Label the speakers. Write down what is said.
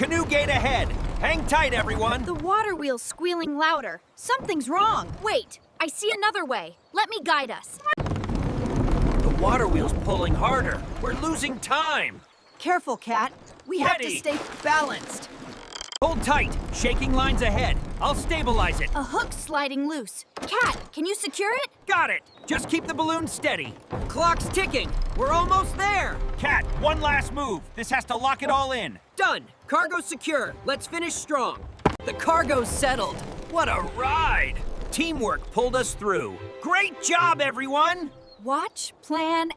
Speaker 1: Canoe gate ahead. Hang tight, everyone.
Speaker 2: The water wheel's squealing louder. Something's wrong. Wait, I see another way. Let me guide us.
Speaker 1: The water wheel's pulling harder. We're losing time.
Speaker 3: Careful, Cat. We have to
Speaker 1: Ready.
Speaker 3: stay balanced.
Speaker 1: Hold tight. Shaking lines ahead. I'll stabilize it.
Speaker 2: A hook's sliding loose. Cat, can you secure it?
Speaker 1: Got it. Just keep the balloon steady.
Speaker 3: Clock's ticking. We're almost there.
Speaker 1: Cat, one last move. This has to lock it all in.
Speaker 3: Done. Cargo's secure. Let's finish strong. The cargo's settled.
Speaker 1: What a ride. Teamwork pulled us through. Great job, everyone.
Speaker 2: Watch, plan,